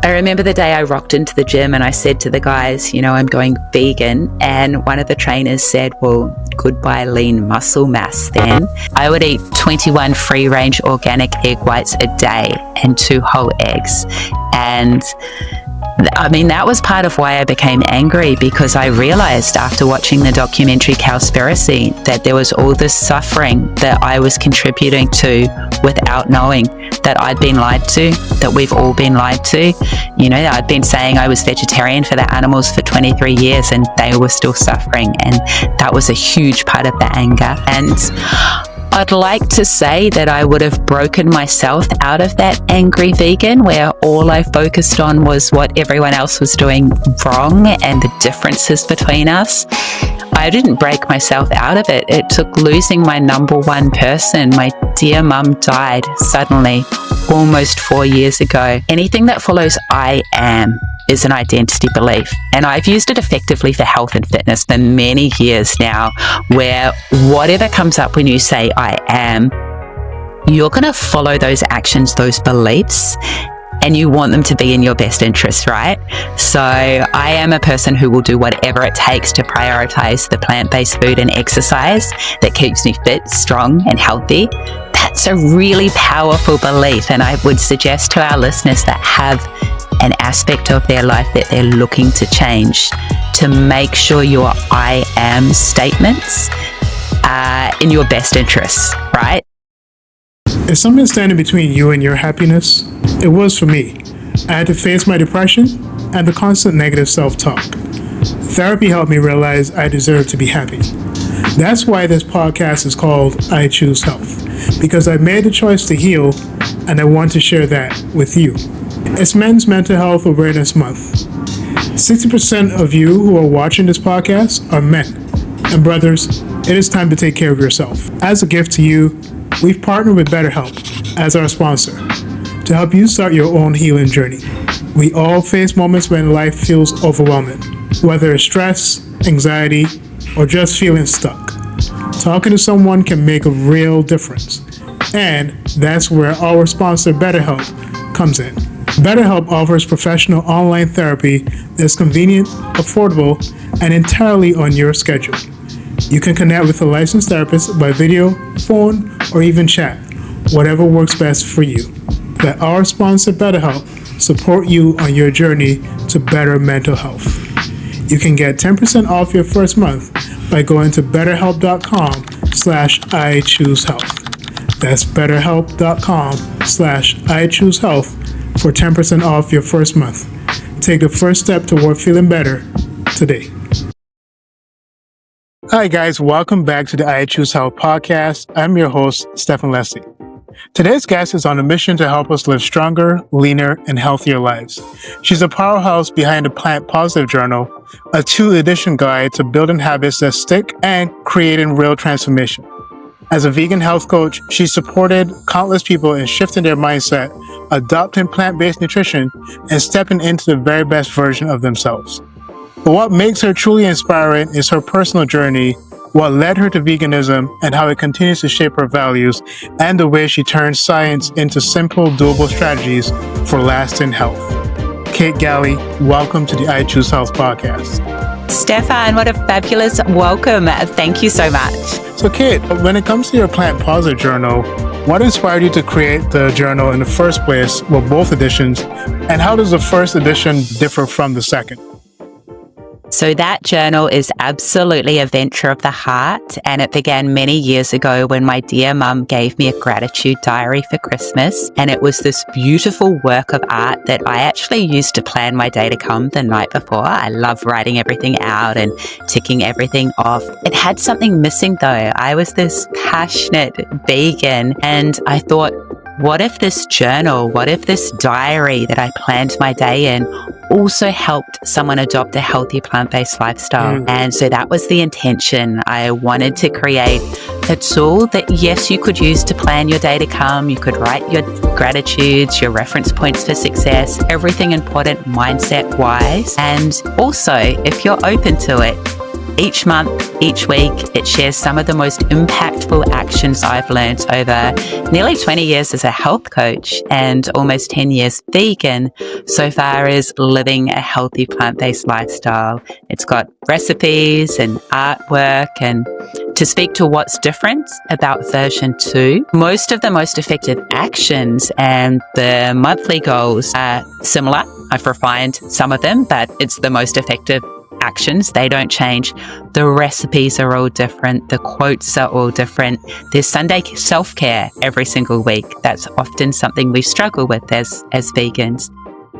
I remember the day I rocked into the gym and I said to the guys, I'm going vegan. And one of the trainers said, well, goodbye lean muscle mass then. I would eat 21 free-range organic egg whites a day and 2 whole eggs. And that was part of why I became angry, because I realized after watching the documentary Cowspiracy that there was all this suffering that I was contributing to without knowing, that I'd been lied to, that we've all been lied to. I'd been saying I was vegetarian for the animals for 23 years and they were still suffering. And that was a huge part of the anger. And I'd like to say that I would have broken myself out of that angry vegan where all I focused on was what everyone else was doing wrong and the differences between us. I didn't break myself out of it. It took losing my number one person. My dear mum died suddenly almost 4 years ago. Anything that follows I am is an identity belief. And I've used it effectively for health and fitness for many years now, where whatever comes up when you say I am, you're going to follow those actions, those beliefs, and you want them to be in your best interest, right? So I am a person who will do whatever it takes to prioritize the plant-based food and exercise that keeps me fit, strong, and healthy. That's a really powerful belief, and I would suggest to our listeners that have an aspect of their life that they're looking to change, to make sure your I am statements are in your best interests, right? Is something standing between you and your happiness? It was for me. I had to face my depression and the constant negative self-talk. Therapy helped me realize I deserve to be happy. That's why this podcast is called I Choose Health, because I made the choice to heal and I want to share that with you. It's Men's Mental Health Awareness Month. 60% of you who are watching this podcast are men. And brothers, it is time to take care of yourself. As a gift to you, we've partnered with BetterHelp as our sponsor to help you start your own healing journey. We all face moments when life feels overwhelming, whether it's stress, anxiety, or just feeling stuck. Talking to someone can make a real difference. And that's where our sponsor BetterHelp comes in. BetterHelp offers professional online therapy that's convenient, affordable, and entirely on your schedule. You can connect with a licensed therapist by video, phone, or even chat, whatever works best for you. Let our sponsor BetterHelp support you on your journey to better mental health. You can get 10% off your first month by going to betterhelp.com/iChooseHealth. That's betterhelp.com/iChooseHealth for 10% off your first month. Take the first step toward feeling better today. Hi guys, welcome back to the I Choose Health podcast. I'm your host, Stephen Leslie. Today's guest is on a mission to help us live stronger, leaner, and healthier lives. She's a powerhouse behind the Plant Positive Journal, a 2-edition guide to building habits that stick and creating real transformation. As a vegan health coach, she supported countless people in shifting their mindset, adopting plant-based nutrition, and stepping into the very best version of themselves. But what makes her truly inspiring is her personal journey, what led her to veganism, and how it continues to shape her values, and the way she turns science into simple, doable strategies for lasting health. Kate Galli, welcome to the I Choose Health podcast. Stefan, what a fabulous welcome. Thank you so much. So Kate, when it comes to your Plant Positive Journal, what inspired you to create the journal in the first place, well, both editions, and how does the first edition differ from the second? So that journal is absolutely a venture of the heart, and it began many years ago when my dear mum gave me a gratitude diary for Christmas, and it was this beautiful work of art that I actually used to plan my day to come the night before. I love writing everything out and ticking everything off. It had something missing though. I was this passionate vegan, and I thought, what if this journal, what if this diary that I planned my day in also helped someone adopt a healthy plant-based lifestyle? And so that was the intention. I wanted to create a tool that, yes, you could use to plan your day to come. You could write your gratitudes, your reference points for success, everything important mindset-wise. And also, if you're open to it, Each month, each week, it shares some of the most impactful actions I've learned over nearly 20 years as a health coach and almost 10 years vegan so far as living a healthy plant-based lifestyle. It's got recipes and artwork, and to speak to what's different about version 2, most of the most effective actions and the monthly goals are similar. I've refined some of them, but it's the most effective actions. They don't change. The recipes are all different. The quotes are all different. There's Sunday self-care every single week. That's often something we struggle with as vegans.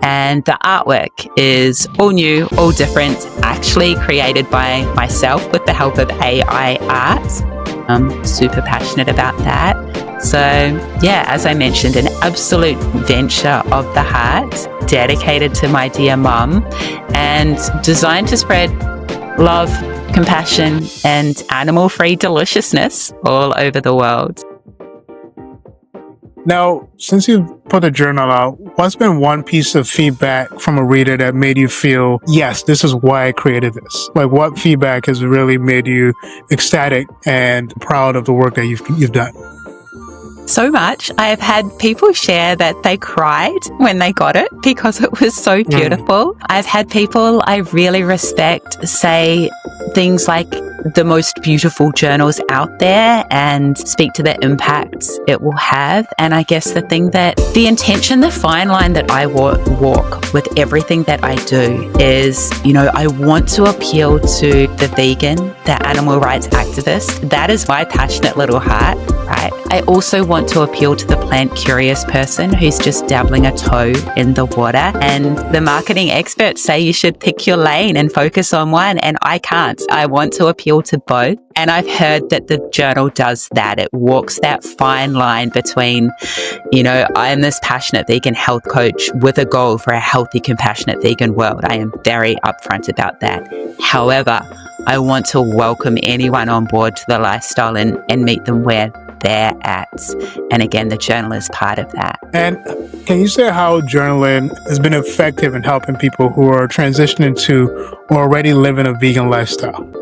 And the artwork is all new, all different, actually created by myself with the help of AI art. I'm super passionate about that. So yeah, as I mentioned, an absolute venture of the heart, dedicated to my dear mum and designed to spread love, compassion and animal-free deliciousness all over the world. Now, since you've put a journal out, what's been one piece of feedback from a reader that made you feel, yes, this is why I created this? Like, what feedback has really made you ecstatic and proud of the work that you've done? So much. I have had people share that they cried when they got it because it was so beautiful. I've had people I really respect say things like the most beautiful journals out there and speak to the impacts it will have. And I guess the intention, the fine line that I walk with everything that I do is, I want to appeal to the vegan, the animal rights activist. That is my passionate little heart, right? I also want to appeal to the plant curious person who's just dabbling a toe in the water. And the marketing experts say you should pick your lane and focus on one. And I can't. I want to appeal to both. And I've heard that the journal does that. It walks that fine line between, I am this passionate vegan health coach with a goal for a healthy, compassionate vegan world. I am very upfront about that. However, I want to welcome anyone on board to the lifestyle and meet them where they're at. And again, the journal is part of that. And can you say how journaling has been effective in helping people who are transitioning to or already living a vegan lifestyle?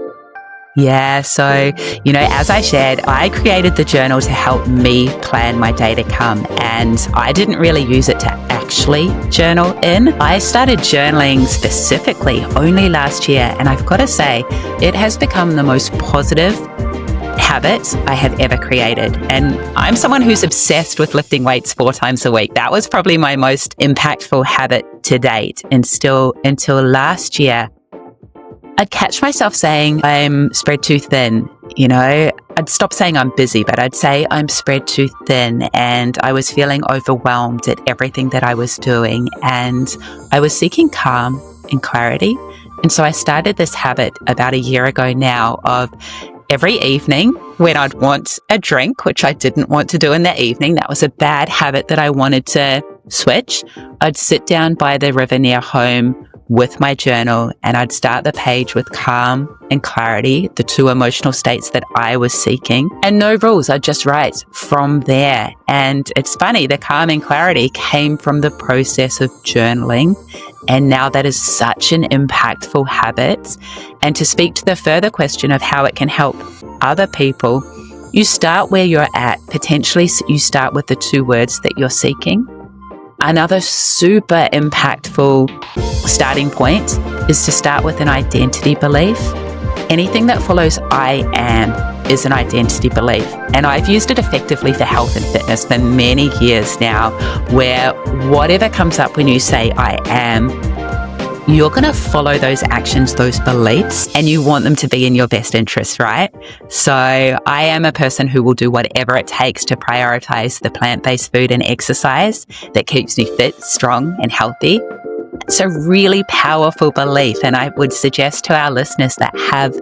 Yeah, so, as I shared, I created the journal to help me plan my day to come, and I didn't really use it to actually journal in. I started journaling specifically only last year, and I've got to say, it has become the most positive habit I have ever created. And I'm someone who's obsessed with lifting weights 4 times a week. That was probably my most impactful habit to date. And still, until last year, I'd catch myself saying I'm spread too thin. I'd stop saying I'm busy, but I'd say I'm spread too thin. And I was feeling overwhelmed at everything that I was doing. And I was seeking calm and clarity. And so I started this habit about a year ago now of every evening when I'd want a drink, which I didn't want to do in the evening. That was a bad habit that I wanted to switch. I'd sit down by the river near home with my journal and I'd start the page with calm and clarity, the 2 emotional states that I was seeking, and no rules. I'd just write from there. And it's funny, the calm and clarity came from the process of journaling. And now that is such an impactful habit. And to speak to the further question of how it can help other people, you start where you're at. Potentially you start with the 2 words that you're seeking. Another super impactful starting point is to start with an identity belief. Anything that follows I am is an identity belief. And I've used it effectively for health and fitness for many years now, where whatever comes up when you say I am, you're going to follow those actions, those beliefs, and you want them to be in your best interest, right? So I am a person who will do whatever it takes to prioritize the plant-based food and exercise that keeps me fit, strong, and healthy. It's a really powerful belief, and I would suggest to our listeners that have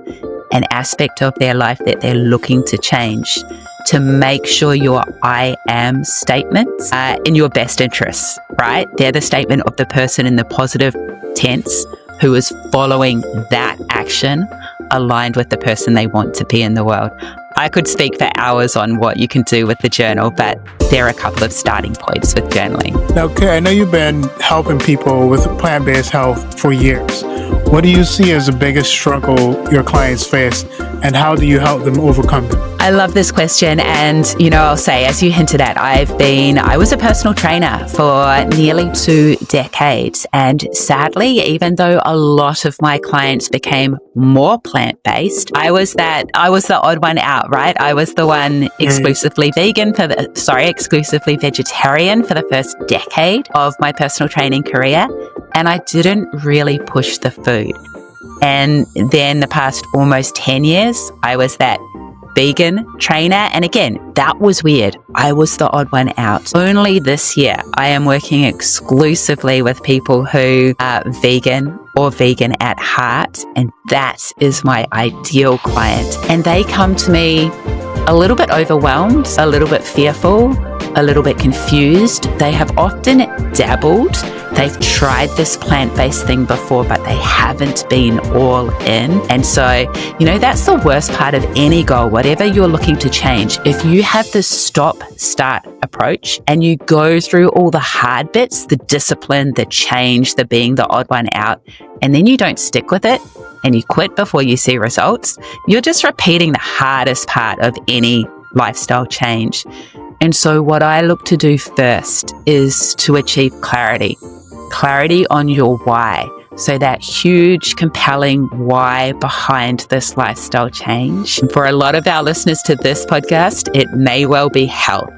an aspect of their life that they're looking to change, to make sure your I am statements are in your best interests, right? They're the statement of the person in the positive tense who is following that action aligned with the person they want to be in the world. I could speak for hours on what you can do with the journal, but there are a couple of starting points with journaling. Now, I know you've been helping people with plant-based health for years. What do you see as the biggest struggle your clients face, and how do you help them overcome it? I love this question. And, I'll say, as you hinted at, I was a personal trainer for nearly 2 decades. And sadly, even though a lot of my clients became more plant-based, I was the odd one out, right? I was the one exclusively exclusively vegetarian for the first decade of my personal training career. And I didn't really push the food. And then the past almost 10 years, I was that vegan trainer. And again, that was weird. I was the odd one out. Only this year, I am working exclusively with people who are vegan or vegan at heart. And that is my ideal client. And they come to me a little bit overwhelmed, a little bit fearful, a little bit confused. They have often dabbled. They've tried this plant-based thing before, but they haven't been all in. And so, that's the worst part of any goal, whatever you're looking to change. If you have this stop-start approach and you go through all the hard bits, the discipline, the change, the being the odd one out, and then you don't stick with it and you quit before you see results, you're just repeating the hardest part of any lifestyle change. And so what I look to do first is to achieve clarity on your why. So that huge, compelling why behind this lifestyle change. For a lot of our listeners to this podcast, it may well be health.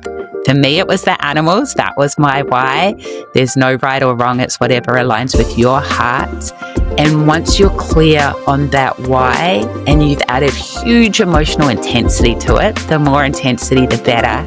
For me, it was the animals. That was my why. There's no right or wrong. It's whatever aligns with your heart. And once you're clear on that why, and you've added huge emotional intensity to it, the more intensity, the better.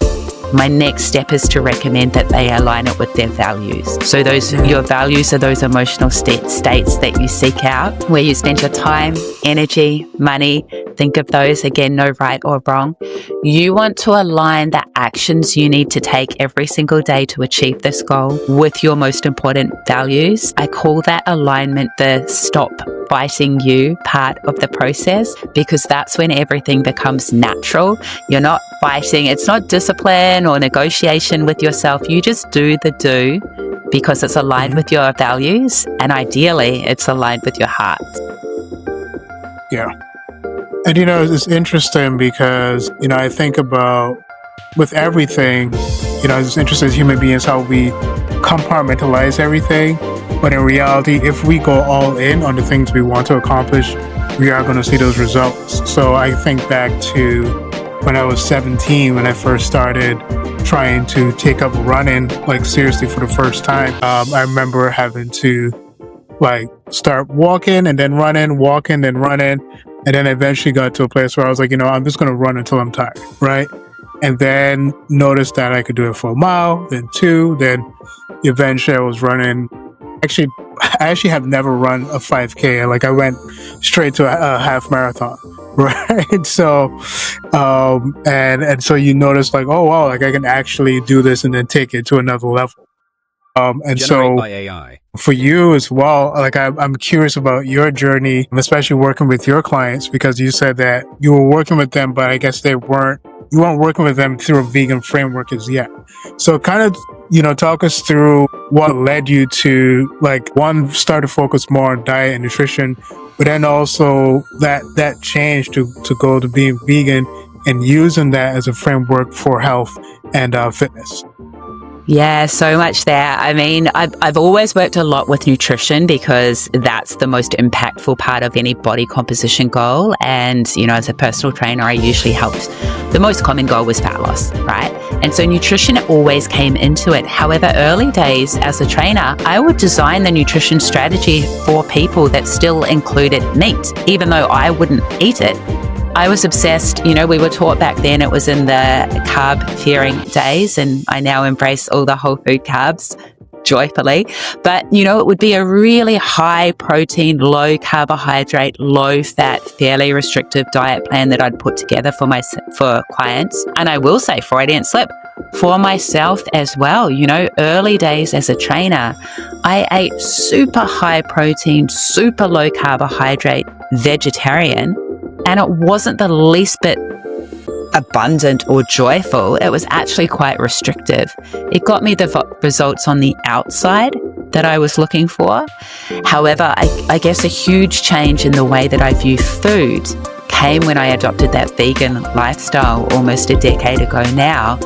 My next step is to recommend that they align it with their values. So your values are those emotional states that you seek out, where you spend your time, energy, money. Think of those, again, no right or wrong. You want to align the actions you need to take every single day to achieve this goal with your most important values. I call that alignment the stop fighting you part of the process, because that's when everything becomes natural. You're not fighting. It's not discipline or negotiation with yourself. You just do the do because it's aligned with your values, and ideally it's aligned with your heart. Yeah. And it's interesting because, I think about with everything, it's interesting as human beings how we compartmentalize everything. But in reality, if we go all in on the things we want to accomplish, we are going to see those results. So I think back to when I was 17, when I first started trying to take up running, seriously for the first time. I remember having to start walking and then running, walking, then running. And then eventually got to a place where I was like, I'm just going to run until I'm tired, right? And then noticed that I could do it for a mile, then 2, then eventually I was running. I actually have never run a 5K. I went straight to a half marathon, right? So, and so you notice oh wow, I can actually do this and then take it to another level. And so by AI. For you as well, I'm curious about your journey, especially working with your clients, because you said that you were working with them, but I guess you weren't working with them through a vegan framework as yet. So kind of, talk us through what led you to one, start to focus more on diet and nutrition, but then also that change to go to being vegan and using that as a framework for health and fitness. Yeah, so much there. I mean, I've always worked a lot with nutrition because that's the most impactful part of any body composition goal. And, as a personal trainer, I usually helped. The most common goal was fat loss, right? And so nutrition always came into it. However, early days as a trainer, I would design the nutrition strategy for people that still included meat, even though I wouldn't eat it. I was obsessed. We were taught back then it was in the carb-fearing days, and I now embrace all the whole food carbs joyfully. But, it would be a really high protein, low carbohydrate, low fat, fairly restrictive diet plan that I'd put together for clients. And I will say, Freudian slip, for myself as well. Early days as a trainer, I ate super high protein, super low carbohydrate vegetarian. And it wasn't the least bit abundant or joyful. It was actually quite restrictive. It got me the results on the outside that I was looking for. However, I guess a huge change in the way that I view food came when I adopted that vegan lifestyle almost a decade ago now,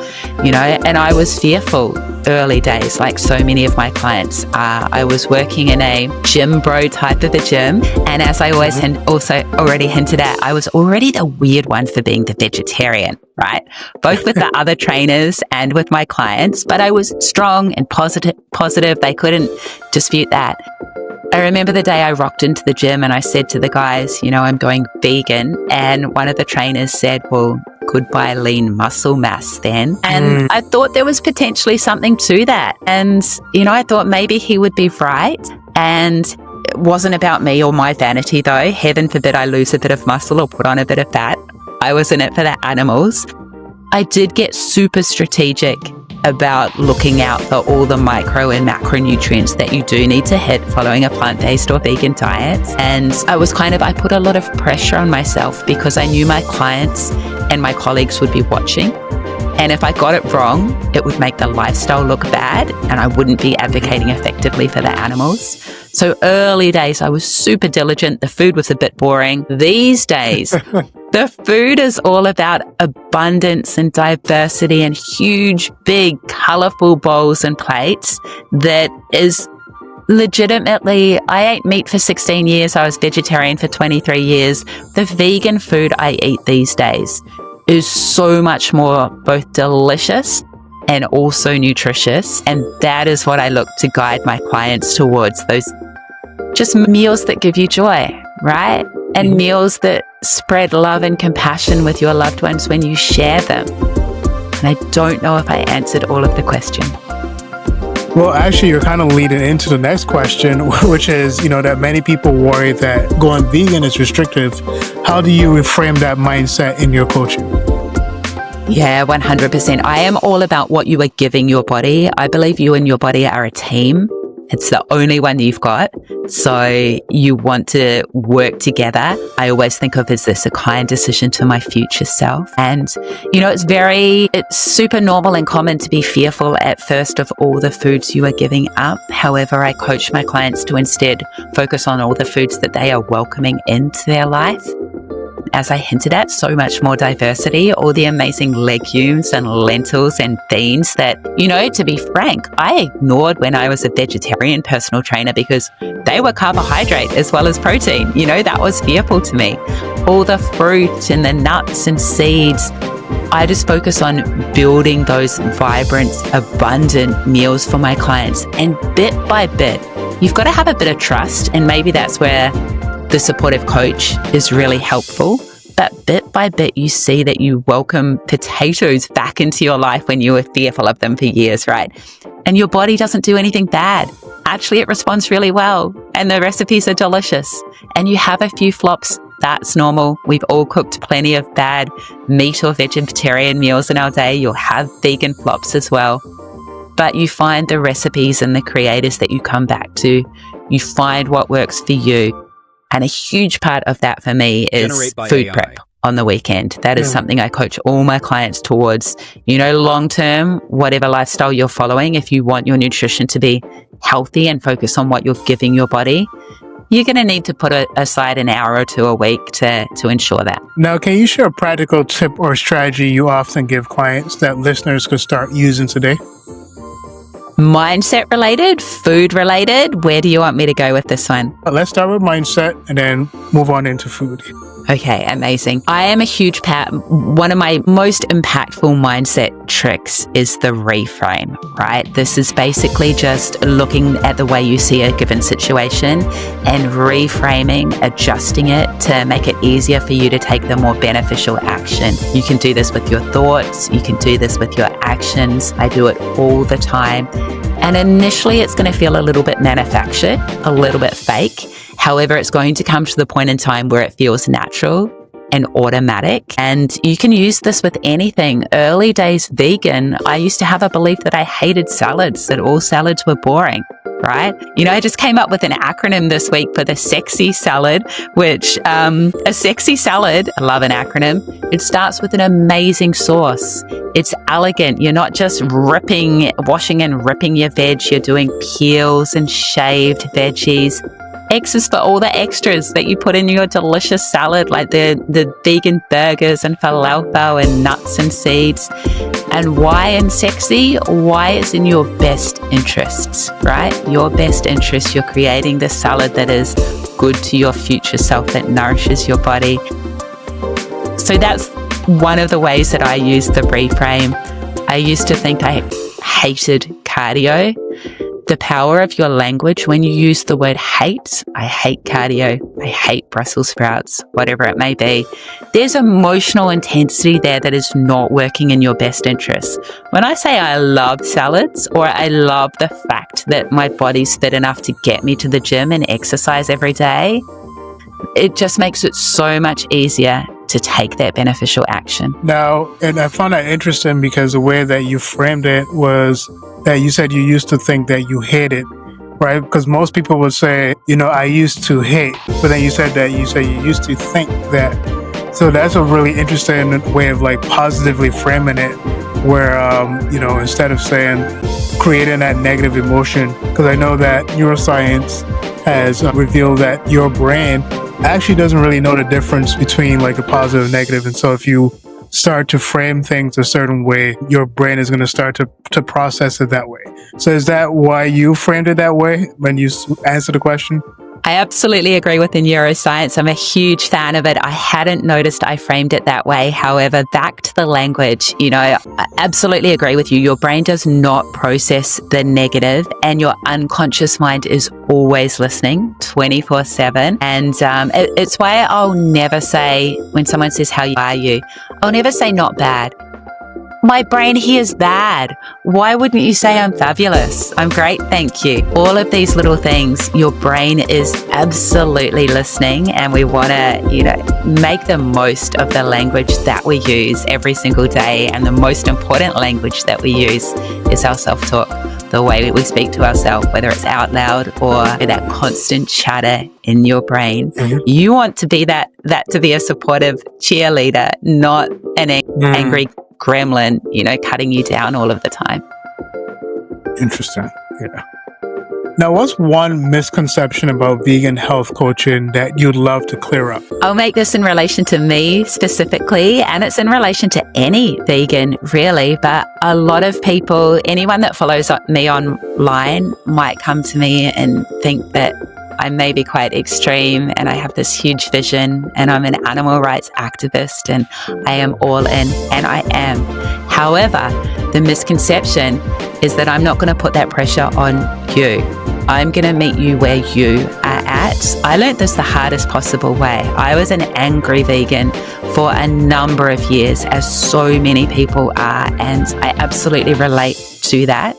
and I was fearful early days, like so many of my clients. I was working in a gym bro type of a gym, and as I always also already hinted at, I was already the weird one for being the vegetarian, right? Both with the other trainers and with my clients, but I was strong and positive. They couldn't dispute that. I remember the day I rocked into the gym and I said to the guys, I'm going vegan. And one of the trainers said, well, goodbye lean muscle mass then. And I thought there was potentially something to that. And, I thought maybe he would be right. And it wasn't about me or my vanity though. Heaven forbid I lose a bit of muscle or put on a bit of fat. I was in it for the animals. I did get super strategic about looking out for all the micro and macronutrients that you do need to hit following a plant-based or vegan diet. And I put a lot of pressure on myself because I knew my clients and my colleagues would be watching. And if I got it wrong, it would make the lifestyle look bad and I wouldn't be advocating effectively for the animals. So early days, I was super diligent. The food was a bit boring. These days, the food is all about abundance and diversity and huge, big, colorful bowls and plates that is legitimately, I ate meat for 16 years. I was vegetarian for 23 years. The vegan food I eat these days is so much more both delicious and also nutritious. And that is what I look to guide my clients towards, those just meals that give you joy, right? And meals that spread love and compassion with your loved ones when you share them. And I don't know if I answered all of the question. Well, actually, you're kind of leading into the next question, which is, that many people worry that going vegan is restrictive. How do you reframe that mindset in your coaching? Yeah, 100%. I am all about what you are giving your body. I believe you and your body are a team. It's the only one you've got. So you want to work together. I always think of, is this a kind decision to my future self? And, it's super normal and common to be fearful at first of all the foods you are giving up. However, I coach my clients to instead focus on all the foods that they are welcoming into their life. As I hinted at, so much more diversity, all the amazing legumes and lentils and beans that, to be frank, I ignored when I was a vegetarian personal trainer because they were carbohydrate as well as protein. That was fearful to me. All the fruit and the nuts and seeds. I just focus on building those vibrant, abundant meals for my clients. And bit by bit, you've got to have a bit of trust. And maybe that's where the supportive coach is really helpful. But bit by bit, you see that you welcome potatoes back into your life when you were fearful of them for years, right? And your body doesn't do anything bad. Actually, it responds really well. And the recipes are delicious. And you have a few flops. That's normal. We've all cooked plenty of bad meat or vegetarian meals in our day. You'll have vegan flops as well. But you find the recipes and the creators that you come back to. You find what works for you. And a huge part of that for me is food prep on the weekend. That is something I coach all my clients towards. Long term, whatever lifestyle you're following, if you want your nutrition to be healthy and focus on what you're giving your body, you're going to need to put aside an hour or two a week to ensure that. Now, can you share a practical tip or strategy you often give clients that listeners could start using today? Mindset related, food related. Where do you want me to go with this one? Let's start with mindset and then move on into food. Okay, amazing. I am a huge one of my most impactful mindset tricks is the reframe, right? This is basically just looking at the way you see a given situation and reframing, adjusting it to make it easier for you to take the more beneficial action. You can do this with your thoughts. You can do this with your actions. I do it all the time. And initially, it's going to feel a little bit manufactured, a little bit fake. However, it's going to come to the point in time where it feels natural and automatic. And you can use this with anything. Early days vegan, I used to have a belief that I hated salads, that all salads were boring. Right? I just came up with an acronym this week for the sexy salad, which a sexy salad, I love an acronym. It starts with an amazing sauce. It's elegant. You're not just washing and ripping your veg. You're doing peels and shaved veggies. X is for all the extras that you put in your delicious salad, like the vegan burgers and falafel and nuts and seeds. And why in sexy? Why is in your best interests, right? Your best interests. You're creating the salad that is good to your future self, that nourishes your body. So that's one of the ways that I use the reframe. I used to think I hated cardio. The power of your language, when you use the word hate, I hate cardio, I hate Brussels sprouts, whatever it may be, there's emotional intensity there that is not working in your best interest. When I say I love salads, or I love the fact that my body's fit enough to get me to the gym and exercise every day, it just makes it so much easier to take that beneficial action. Now, and I found that interesting because the way that you framed it was that you said you used to think that you hated, right? Because most people would say, I used to hate, but then you said you used to think that. So that's a really interesting way of positively framing it, where, instead of saying creating that negative emotion, because I know that neuroscience has revealed that your brain actually doesn't really know the difference between a positive and negative. And so if you start to frame things a certain way, your brain is going to start to process it that way. So is that why you framed it that way when you answered the question? I absolutely agree with the neuroscience. I'm a huge fan of it. I hadn't noticed I framed it that way. However, back to the language, I absolutely agree with you. Your brain does not process the negative, and your unconscious mind is always listening 24/7. And it's why I'll never say, when someone says, "How are you?" I'll never say not bad. My brain hears bad. Why wouldn't you say I'm fabulous? I'm great, thank you. All of these little things, your brain is absolutely listening, and we want to, make the most of the language that we use every single day. And the most important language that we use is our self-talk, the way we speak to ourselves, whether it's out loud or that constant chatter in your brain. Mm-hmm. You want to be that to be a supportive cheerleader, not an angry gremlin, cutting you down all of the time. Interesting. Yeah. Now, what's one misconception about vegan health coaching that you'd love to clear up? I'll make this in relation to me specifically, and it's in relation to any vegan, really. But a lot of people, anyone that follows me online, might come to me and think that I may be quite extreme and I have this huge vision and I'm an animal rights activist and I am all in, and I am. However, the misconception is that I'm not going to put that pressure on you. I'm going to meet you where you are at. I learned this the hardest possible way. I was an angry vegan for a number of years, as so many people are, and I absolutely relate to that.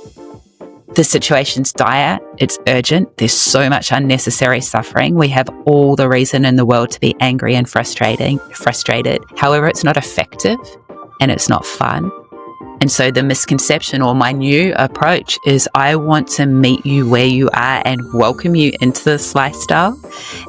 The situation's dire, it's urgent, there's so much unnecessary suffering. We have all the reason in the world to be angry and frustrated. However, it's not effective and it's not fun. And so the misconception, or my new approach, is I want to meet you where you are and welcome you into this lifestyle.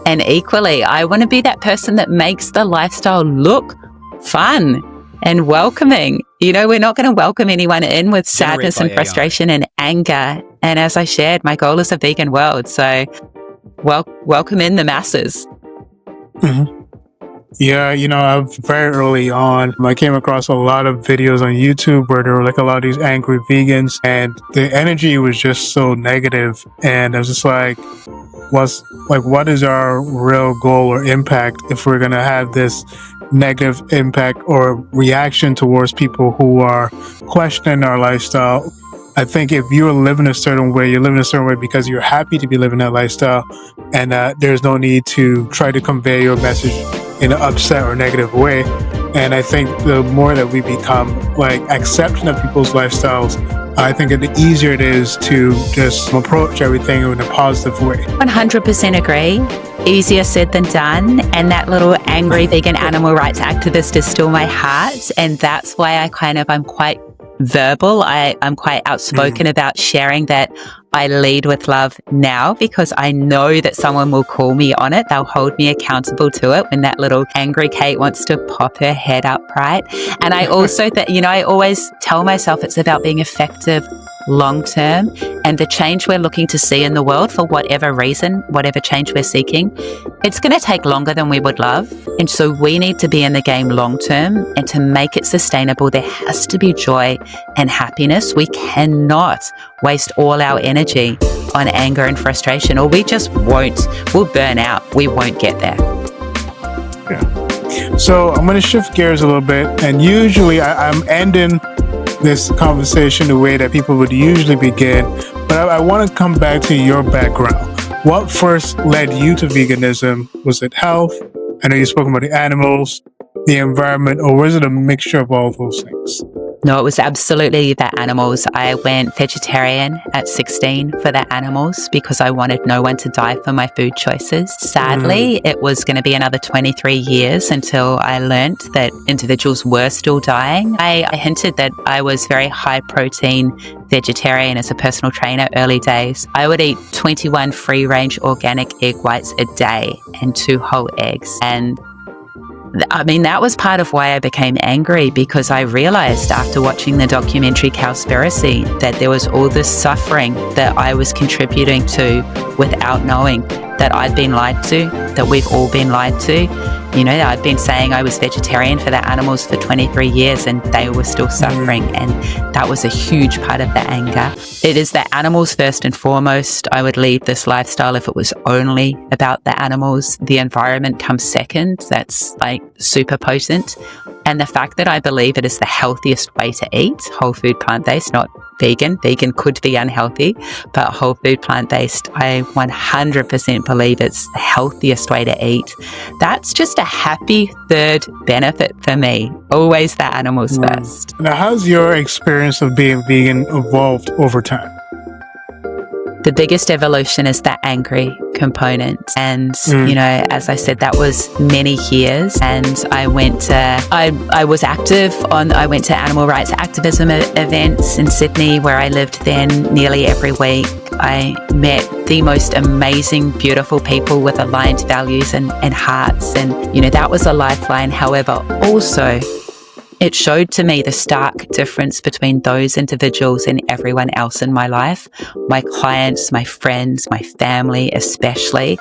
And equally, I want to be that person that makes the lifestyle look fun and welcoming. We're not going to welcome anyone in with sadness and frustration and anger. And as I shared, my goal is a vegan world. So welcome in the masses. Mm-hmm. Yeah, I've very early on, I came across a lot of videos on YouTube where there were a lot of these angry vegans, and the energy was just so negative. And I was just what is our real goal or impact if we're going to have this negative impact or reaction towards people who are questioning our lifestyle? I think if you're living a certain way, you're living a certain way because you're happy to be living that lifestyle, and there's no need to try to convey your message in an upset or negative way. And I think the more that we become accepting of people's lifestyles, I think the easier it is to just approach everything in a positive way. 100% agree. Easier said than done. And that little angry vegan animal rights activist is still my heart. And that's why I'm quite verbal. I'm quite outspoken about sharing that I lead with love now, because I know that someone will call me on it. They'll hold me accountable to it when that little angry Kate wants to pop her head up, right? And I also, I always tell myself it's about being effective long term, and the change we're looking to see in the world, for whatever reason, whatever change we're seeking, it's going to take longer than we would love. And so we need to be in the game long term, and to make it sustainable, there has to be joy and happiness. We cannot waste all our energy on anger and frustration, or we just won't. We'll burn out. We won't get there. Yeah. So I'm going to shift gears a little bit, and usually I'm ending this conversation the way that people would usually begin, but I want to come back to your background. What first led you to veganism? Was it health? I know you spoke about the animals, the environment, or was it a mixture of all those things? No, it was absolutely the animals. I went vegetarian at 16 for the animals because I wanted no one to die for my food choices. Sadly, it was going to be another 23 years until I learned that individuals were still dying. I hinted that I was very high protein vegetarian as a personal trainer early days. I would eat 21 free range organic egg whites a day and 2 whole eggs. And that was part of why I became angry, because I realized after watching the documentary Cowspiracy that there was all this suffering that I was contributing to without knowing, that I'd been lied to, that we've all been lied to. I'd been saying I was vegetarian for the animals for 23 years and they were still suffering. And that was a huge part of the anger. It is the animals first and foremost. I would leave this lifestyle if it was only about the animals. The environment comes second. That's super potent. And the fact that I believe it is the healthiest way to eat, whole food plant-based, not vegan. Vegan could be unhealthy, but whole food plant-based, I 100% believe it's the healthiest way to eat. That's just a happy third benefit for me. Always the animals first. Now, how's your experience of being vegan evolved over time? The biggest evolution is the angry component. And, as I said, that was many years. And I went to animal rights activism events in Sydney, where I lived then nearly every week. I met the most amazing, beautiful people with aligned values and hearts. And, that was a lifeline. However, also, it showed to me the stark difference between those individuals and everyone else in my life. My clients, my friends, my family especially,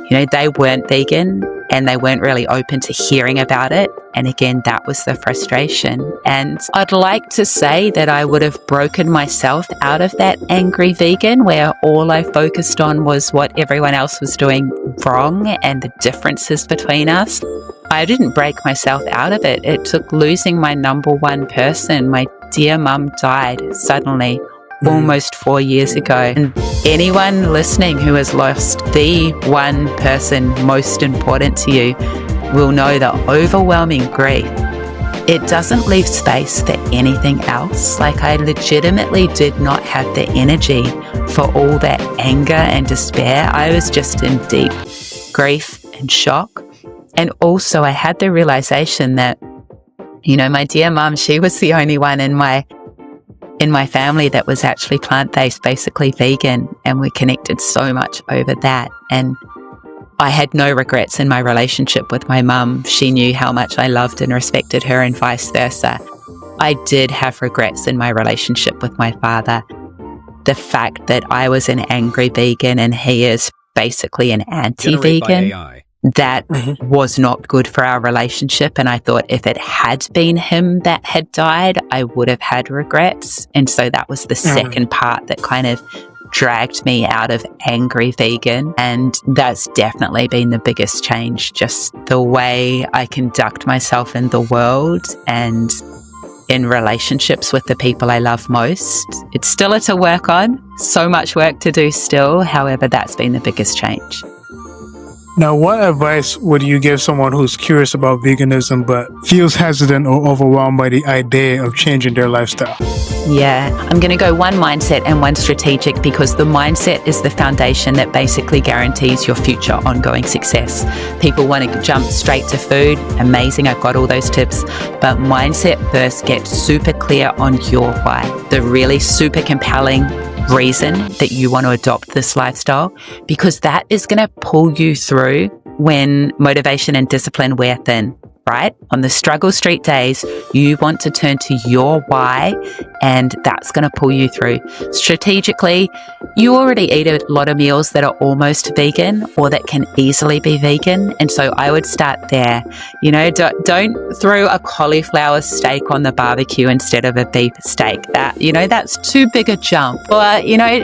they weren't vegan and they weren't really open to hearing about it. And again, that was the frustration. And I'd like to say that I would have broken myself out of that angry vegan, where all I focused on was what everyone else was doing wrong and the differences between us. I didn't break myself out of it. It took losing my number one person. My dear mum died suddenly almost 4 years ago. And anyone listening who has lost the one person most important to you will know the overwhelming grief. It doesn't leave space for anything else. I legitimately did not have the energy for all that anger and despair. I was just in deep grief and shock. And also I had the realization that, my dear mum, she was the only one in my family that was actually plant-based, basically vegan, and we connected so much over that. And I had no regrets in my relationship with my mum. She knew how much I loved and respected her, and vice versa. I did have regrets in my relationship with my father. The fact that I was an angry vegan and he is basically an anti-vegan, that was not good for our relationship. And I thought if it had been him that had died, I would have had regrets. And so that was the second part that kind of dragged me out of angry vegan. And that's definitely been the biggest change, just the way I conduct myself in the world and in relationships with the people I love most. It's still to work on, so much work to do still. However, that's been the biggest change. Now, what advice would you give someone who's curious about veganism but feels hesitant or overwhelmed by the idea of changing their lifestyle? Yeah, I'm going to go one mindset and one strategic, because the mindset is the foundation that basically guarantees your future ongoing success. People want to jump straight to food. Amazing, I've got all those tips. But mindset first, get super clear on your why. The really super compelling reason that you want to adopt this lifestyle, because that is going to pull you through when motivation and discipline wear thin, right? On the struggle street days, you want to turn to your why, and that's going to pull you through. Strategically, you already eat a lot of meals that are almost vegan or that can easily be vegan. And so I would start there. You know, don't throw a cauliflower steak on the barbecue instead of a beef steak. That's too big a jump. Or,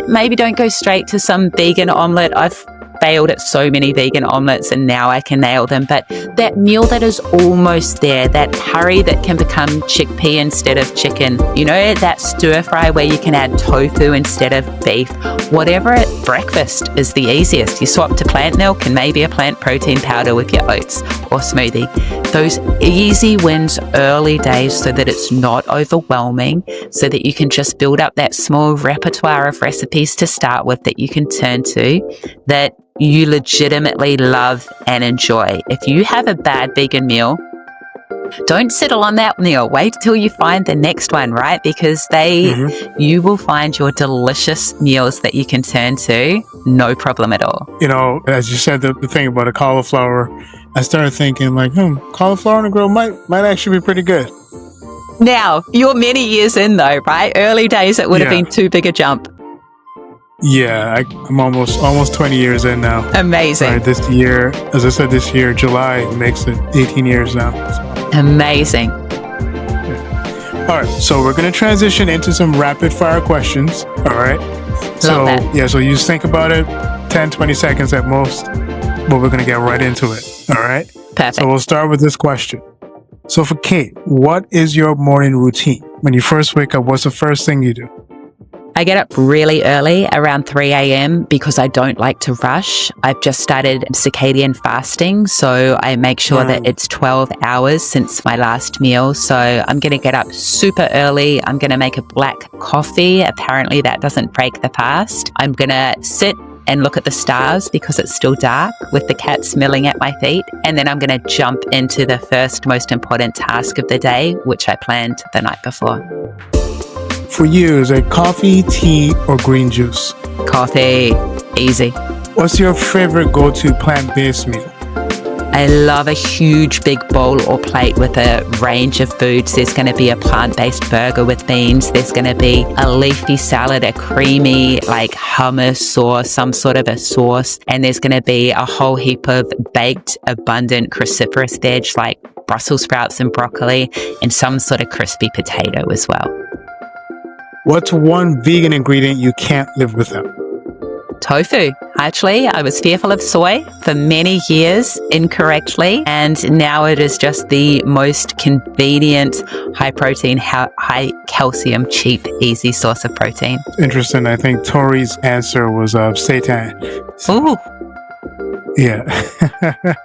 maybe don't go straight to some vegan omelette. I've failed at so many vegan omelets and now I can nail them. But that meal that is almost there, that curry that can become chickpea instead of chicken, that stir fry where you can add tofu instead of beef, whatever at breakfast is the easiest. You swap to plant milk and maybe a plant protein powder with your oats or smoothie. Those easy wins early days so that it's not overwhelming, so that you can just build up that small repertoire of recipes to start with that you can turn to, that you legitimately love and enjoy. If you have a bad vegan meal, don't settle on that meal. Wait till you find the next one, right? Because you will find your delicious meals that you can turn to, no problem at all. As you said, the thing about a cauliflower, I started thinking cauliflower on the grill might actually be pretty good. Now, you're many years in though, right? Early days, it would have been too big a jump. Yeah, I'm almost 20 years in now. Amazing. Right, this year, as I said, July makes it 18 years now. So. Amazing. All right, so we're going to transition into some rapid fire questions. All right. Love that. So you just think about it, 10, 20 seconds at most, but we're going to get right into it. All right. Perfect. So we'll start with this question. So for Kate, what is your morning routine? When you first wake up, what's the first thing you do? I get up really early, around 3 a.m, because I don't like to rush. I've just started circadian fasting, so I make sure that it's 12 hours since my last meal. So I'm going to get up super early. I'm going to make a black coffee. Apparently that doesn't break the fast. I'm going to sit and look at the stars because it's still dark with the cat smelling at my feet. And then I'm going to jump into the first most important task of the day, which I planned the night before. For you, is it coffee, tea, or green juice? Coffee. Easy. What's your favorite go-to plant-based meal? I love a huge big bowl or plate with a range of foods. There's going to be a plant-based burger with beans. There's going to be a leafy salad, a creamy like hummus or some sort of a sauce. And there's going to be a whole heap of baked, abundant cruciferous veg like Brussels sprouts and broccoli, and some sort of crispy potato as well. What's one vegan ingredient you can't live without? Tofu. Actually, I was fearful of soy for many years incorrectly, and now it is just the most convenient, high protein, high calcium, cheap, easy source of protein. Interesting. I think Tori's answer was seitan. Ooh. Yeah.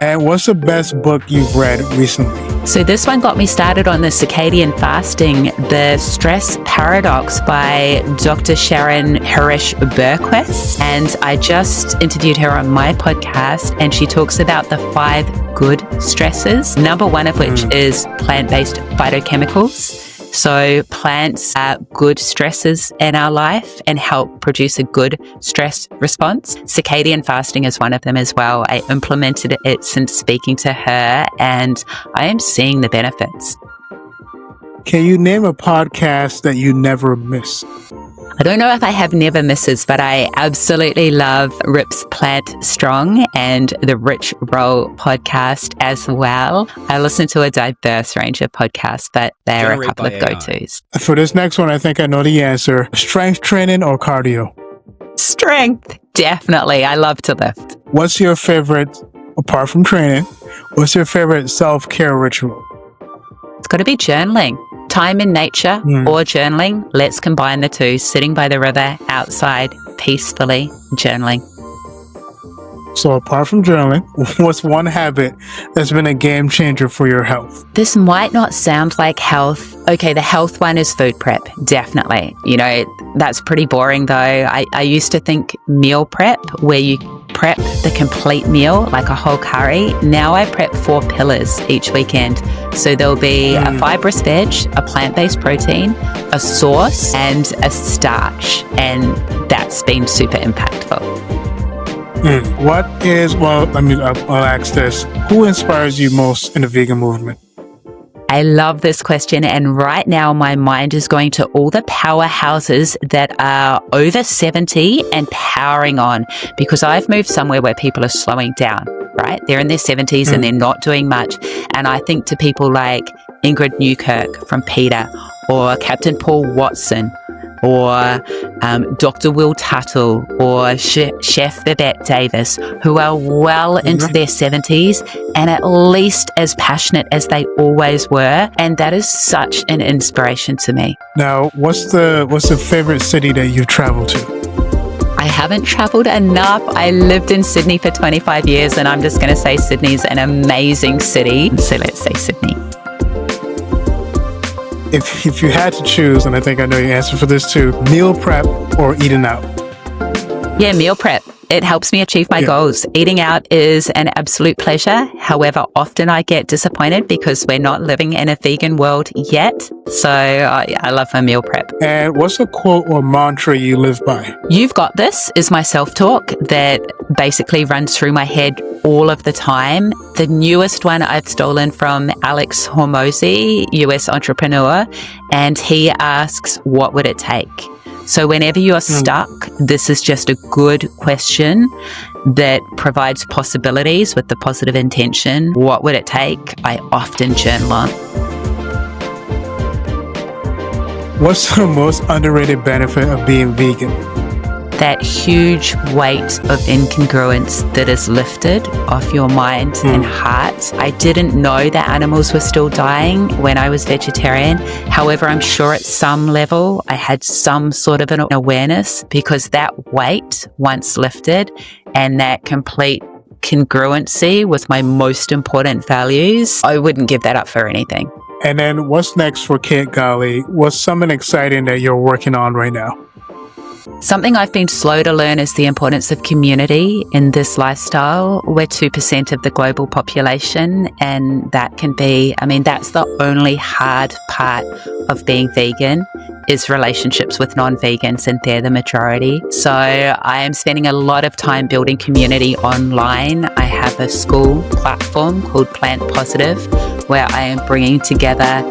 And what's the best book you've read recently? So this one got me started on the circadian fasting, The Stress Paradox by Dr. Sharon Harish-Berquist. And I just interviewed her on my podcast, and she talks about the 5 good stresses, number 1 of which is plant-based phytochemicals. So plants are good stressors in our life and help produce a good stress response. Circadian fasting is one of them as well. I implemented it since speaking to her, and I am seeing the benefits. Can you name a podcast that you never miss? I don't know if I have never misses, but I absolutely love Rip's Plant Strong and the Rich Roll podcast as well. I listen to a diverse range of podcasts, but they're a couple of go-tos. For this next one, I think I know the answer. Strength training or cardio? Strength, definitely. I love to lift. What's your favorite, apart from training, what's your favorite self-care ritual? It's got to be journaling. Time in nature or journaling. Let's combine the two. Sitting by the river, outside, peacefully, journaling. So apart from journaling, what's one habit that's been a game changer for your health? This might not sound like health. Okay, the health one is food prep, definitely. You know, that's pretty boring though. I used to think meal prep, where you prep the complete meal, like a whole curry. Now I prep 4 pillars each weekend. So there'll be a fibrous veg, a plant-based protein, a sauce, and a starch. And that's been super impactful. I'll ask this. Who inspires you most in the vegan movement? I love this question. And right now, my mind is going to all the powerhouses that are over 70 and powering on, because I've moved somewhere where people are slowing down, right? They're in their 70s and they're not doing much. And I think to people like Ingrid Newkirk from PETA, or Captain Paul Watson, or Dr. Will Tuttle, or Chef Babette Davis, who are well into their 70s and at least as passionate as they always were. And that is such an inspiration to me. Now, what's the favorite city that you've traveled to? I haven't traveled enough. I lived in Sydney for 25 years, and I'm just going to say Sydney's an amazing city. So let's say Sydney. If you had to choose, and I think I know your answer for this too, meal prep or eating out? Yeah, meal prep. It helps me achieve my goals. Eating out is an absolute pleasure. However, often I get disappointed because we're not living in a vegan world yet. So I love my meal prep. And what's a quote or mantra you live by? You've got this is my self-talk that basically runs through my head all of the time. The newest one I've stolen from Alex Hormozi, US entrepreneur, and he asks, what would it take? So whenever you're stuck, this is just a good question that provides possibilities with the positive intention. What would it take? I often journal on. What's the most underrated benefit of being vegan? That huge weight of incongruence that is lifted off your mind and heart. I didn't know that animals were still dying when I was vegetarian. However, I'm sure at some level I had some sort of an awareness, because that weight once lifted and that complete congruency with my most important values, I wouldn't give that up for anything. And then what's next for Kate Galli? What's something exciting that you're working on right now? Something I've been slow to learn is the importance of community in this lifestyle. We're 2% of the global population, and that can be, that's the only hard part of being vegan is relationships with non-vegans, and they're the majority. So I am spending a lot of time building community online. I have a school platform called Plant Positive, where I am bringing together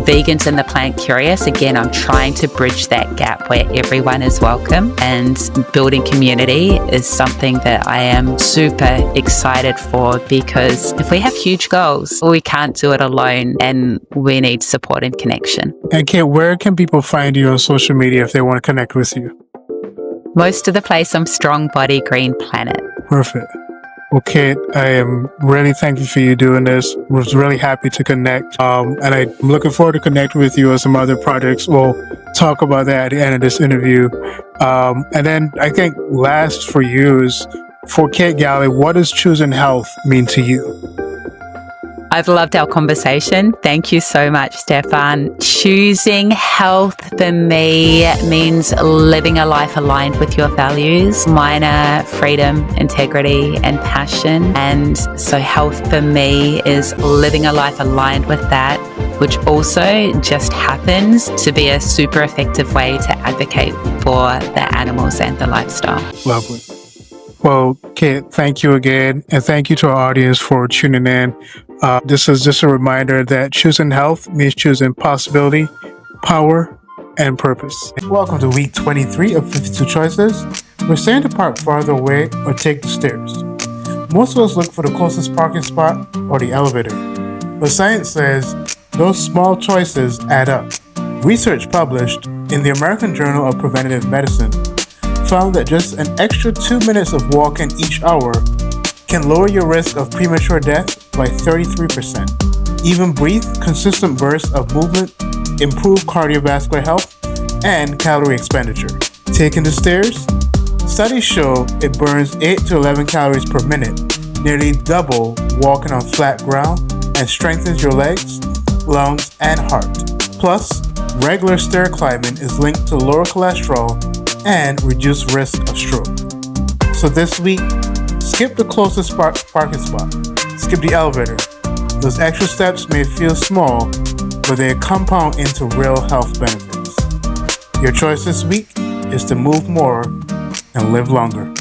vegans and the plant curious. Again, I'm trying to bridge that gap where everyone is welcome, and building community is something that I am super excited for, because if we have huge goals, we can't do it alone, and we need support and connection. And Kate, where can people find you on social media if they want to connect with you? Most of the place, I'm Strong Body Green Planet. Perfect. Well, Kate, I am really thankful for you doing this. Was really happy to connect. And I'm looking forward to connecting with you on some other projects. We'll talk about that at the end of this interview. And then I think last for you is, for Kate Galli, what does choosing health mean to you? I've loved our conversation. Thank you so much, Stefan. Choosing health for me means living a life aligned with your values. Mine are freedom, integrity, and passion. And so health for me is living a life aligned with that, which also just happens to be a super effective way to advocate for the animals and the lifestyle. Lovely. Well, Kate, thank you again. And thank you to our audience for tuning in. This is just a reminder that choosing health means choosing possibility, power, and purpose. Welcome to week 23 of 52 Choices. We're saying to park farther away or take the stairs. Most of us look for the closest parking spot or the elevator. But science says those small choices add up. Research published in the American Journal of Preventive Medicine found that just an extra 2 minutes of walking each hour can lower your risk of premature death by 33%. Even brief, consistent bursts of movement improve cardiovascular health and calorie expenditure. Taking the stairs Studies show it burns 8 to 11 calories per minute, nearly double walking on flat ground, and strengthens your legs, lungs, and heart. Plus, regular stair climbing is linked to lower cholesterol and reduced risk of stroke. So this week, skip the closest parking spot. Skip the elevator. Those extra steps may feel small, but they compound into real health benefits. Your choice this week is to move more and live longer.